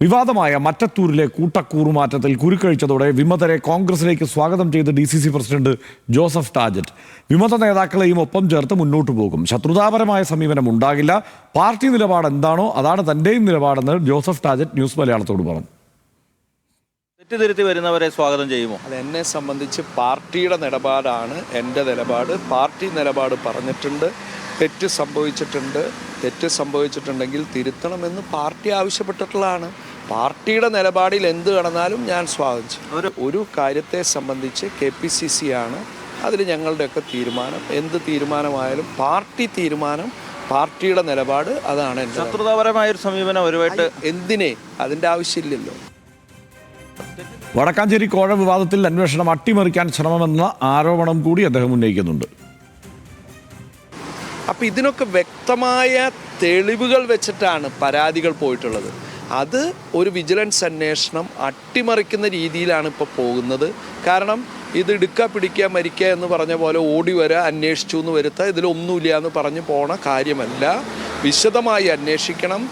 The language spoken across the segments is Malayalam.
വിവാദമായ മറ്റത്തൂരിലെ കൂട്ടക്കൂറുമാറ്റത്തിൽ കുരുക്കഴിച്ചതോടെ വിമതരെ കോൺഗ്രസിലേക്ക് സ്വാഗതം ചെയ്ത് DCC പ്രസിഡന്റ് ജോസഫ് ടാജറ്റ്. വിമത നേതാക്കളെയും ഒപ്പം ചേർത്ത് മുന്നോട്ടു പോകും. ശത്രുതാപരമായ സമീപനം ഉണ്ടാകില്ല. പാർട്ടി നിലപാട് എന്താണോ അതാണ് തന്റെയും നിലപാടെന്ന് ജോസഫ് ടാജറ്റ് ന്യൂസ് മലയാളത്തോട് പറഞ്ഞു. തെറ്റിദ്ധരുത്തി വരുന്നവരെ സ്വാഗതം ചെയ്യുമോ? അത് എന്നെ സംബന്ധിച്ച് പാർട്ടിയുടെ നിലപാടാണ് എൻ്റെ നിലപാട്. പാർട്ടി നിലപാട് പറഞ്ഞിട്ടുണ്ട്. തെറ്റ് സംഭവിച്ചിട്ടുണ്ടെങ്കിൽ തിരുത്തണമെന്ന് പാർട്ടി ആവശ്യപ്പെട്ടിട്ടുള്ളതാണ്. പാർട്ടിയുടെ നിലപാടിൽ എന്ത് കടന്നാലും ഞാൻ സ്വാഗതം ചെയ്യും. ഒരു കാര്യത്തെ സംബന്ധിച്ച് KPCC ആണ് അതിൽ ഞങ്ങളുടെയൊക്കെ തീരുമാനം. എന്ത് തീരുമാനമായാലും പാർട്ടി തീരുമാനം, പാർട്ടിയുടെ നിലപാട് അതാണ്. എൻ്റെ ശത്രുതാപരമായൊരു സമീപനം ഒരുപായിട്ട് എന്തിനെ അതിൻ്റെ ആവശ്യമില്ലല്ലോ. വടക്കാഞ്ചേരി കോഴ വിവാദത്തിൽ അന്വേഷണം അട്ടിമറിക്കാൻ ശ്രമമെന്ന ആരോപണം കൂടി അദ്ദേഹം ഉന്നയിക്കുന്നുണ്ട്. അപ്പോൾ ഇതിനൊക്കെ വ്യക്തമായ തെളിവുകൾ വെച്ചിട്ടാണ് പരാതികൾ പോയിട്ടുള്ളത്. അത് ഒരു വിജിലൻസ് അന്വേഷണം അട്ടിമറിക്കുന്ന രീതിയിലാണ് ഇപ്പോൾ പോകുന്നത്. കാരണം ഇത് എടുക്കുക, പിടിക്കുക, മരിക്കുക എന്ന് പറഞ്ഞ പോലെ ഓടി വരിക, അന്വേഷിച്ചു എന്ന് വരുത്തുക, ഇതിലൊന്നുമില്ല എന്ന് പറഞ്ഞു പോണ കാര്യമല്ല. വിശദമായി അന്വേഷിക്കണം.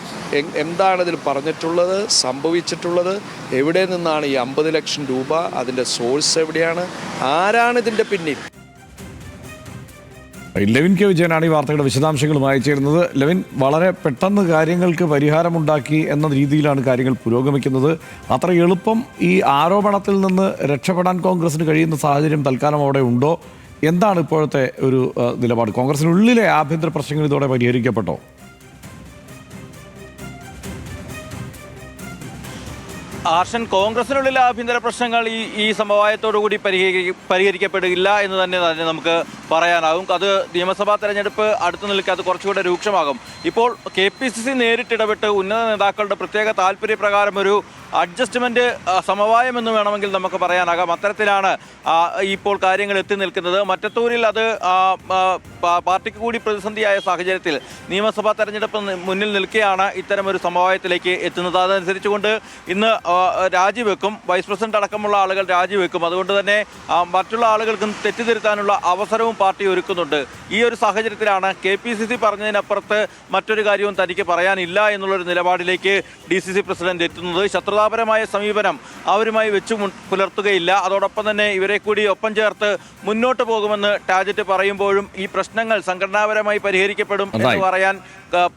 എന്താണ് ഇതിൽ പറഞ്ഞിട്ടുള്ളത്, സംഭവിച്ചിട്ടുള്ളത്, എവിടെ നിന്നാണ് ഈ 50 ലക്ഷം രൂപ, അതിൻ്റെ സോഴ്സ് എവിടെയാണ്, ആരാണ് ഇതിൻ്റെ പിന്നിൽ. ലെവിൻ കെ വിജയനാണ് ഈ വാർത്തയുടെ വിശദാംശങ്ങളുമായി ചേരുന്നത്. ലെവിൻ, വളരെ പെട്ടെന്ന് കാര്യങ്ങൾക്ക് പരിഹാരമുണ്ടാക്കി എന്ന രീതിയിലാണ് കാര്യങ്ങൾ പുരോഗമിക്കുന്നത്. അത്ര എളുപ്പം ഈ ആരോപണത്തിൽ നിന്ന് രക്ഷപ്പെടാൻ കോൺഗ്രസിന് കഴിയുന്ന സാഹചര്യം തൽക്കാലം അവിടെ ഉണ്ടോ? എന്താണ് ഇപ്പോഴത്തെ ഒരു നിലപാട്? കോൺഗ്രസിനുള്ളിലെ ആഭ്യന്തര പ്രശ്നങ്ങൾ ഇതോടെ പരിഹരിക്കപ്പെട്ടോ? ആർഷൻ, കോൺഗ്രസിനുള്ളിലെ ആഭ്യന്തര പ്രശ്നങ്ങൾ ഈ സമവായത്തോടുകൂടി പരിഹരിക്കപ്പെടുകയില്ല എന്ന് തന്നെ നമുക്ക് പറയാനാകും. അത് നിയമസഭാ തെരഞ്ഞെടുപ്പ് അടുത്തു നിൽക്കുക, അത് കുറച്ചുകൂടെ രൂക്ഷമാകും. ഇപ്പോൾ KPCC നേരിട്ടിടപെട്ട് ഉന്നത നേതാക്കളുടെ പ്രത്യേക താല്പര്യപ്രകാരം ഒരു അഡ്ജസ്റ്റ്മെൻറ്റ് സമവായം എന്ന് വേണമെങ്കിൽ നമുക്ക് പറയാനാകാം. അത്തരത്തിലാണ് ഇപ്പോൾ കാര്യങ്ങൾ എത്തി നിൽക്കുന്നത്. മറ്റത്തൂരിൽ അത് പാർട്ടിക്ക് കൂടി പ്രതിസന്ധിയായ സാഹചര്യത്തിൽ നിയമസഭാ തെരഞ്ഞെടുപ്പ് മുന്നിൽ നിൽക്കെയാണ് ഇത്തരമൊരു സമവായത്തിലേക്ക് എത്തുന്നത്. അതനുസരിച്ചുകൊണ്ട് ഇന്ന് രാജിവെക്കും. വൈസ് പ്രസിഡന്റ് അടക്കമുള്ള ആളുകൾ രാജിവെക്കും. അതുകൊണ്ട് തന്നെ മറ്റുള്ള ആളുകൾക്കും തെറ്റിദ്ധരുത്താനുള്ള അവസരവും പാർട്ടി ഒരുക്കുന്നുണ്ട്. ഈ ഒരു സാഹചര്യത്തിലാണ് KPCC പറഞ്ഞതിനപ്പുറത്ത് മറ്റൊരു കാര്യവും തനിക്ക് പറയാനില്ല എന്നുള്ളൊരു നിലപാടിലേക്ക് DCC പ്രസിഡന്റ് എത്തുന്നത്. ശത്രുതാപരമായ സമീപനം അവരുമായി വെച്ചു പുലർത്തുകയില്ല. അതോടൊപ്പം തന്നെ ഇവരെ കൂടി ഒപ്പം ചേർത്ത് മുന്നോട്ട് പോകുമെന്ന് ടാജറ്റ് പറയുമ്പോഴും ഈ പ്രശ്നങ്ങൾ സംഘടനാപരമായി പരിഹരിക്കപ്പെടും എന്ന് പറയാൻ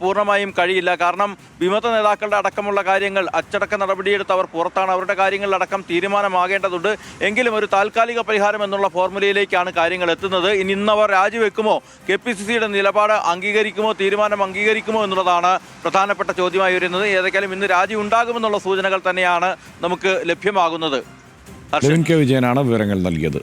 പൂർണ്ണമായും കഴിയില്ല. കാരണം വിമത നേതാക്കളുടെ അടക്കമുള്ള കാര്യങ്ങൾ അച്ചടക്ക നടപടിയെടുത്ത് അവർ പുറത്താണ്. അവരുടെ കാര്യങ്ങളിലടക്കം തീരുമാനമാകേണ്ടതുണ്ട്. എങ്കിലും ഒരു താൽക്കാലിക പരിഹാരം എന്നുള്ള ഫോർമുലയിലേക്കാണ് കാര്യങ്ങൾ എത്തുന്നത്. ഇന്നവർ രാജിവെക്കുമോ, KPCCയുടെ നിലപാട് അംഗീകരിക്കുമോ, തീരുമാനം അംഗീകരിക്കുമോ എന്നുള്ളതാണ് പ്രധാനപ്പെട്ട ചോദ്യമായി വരുന്നത്. ഏതൊക്കെയാലും ഇന്ന് രാജി ഉണ്ടാകുമെന്നുള്ള സൂചനകൾ തന്നെയാണ് നമുക്ക് ലഭ്യമാകുന്നത്. ലെവിൻ കെ വിജയനാണ് വിവരങ്ങൾ നൽകിയത്.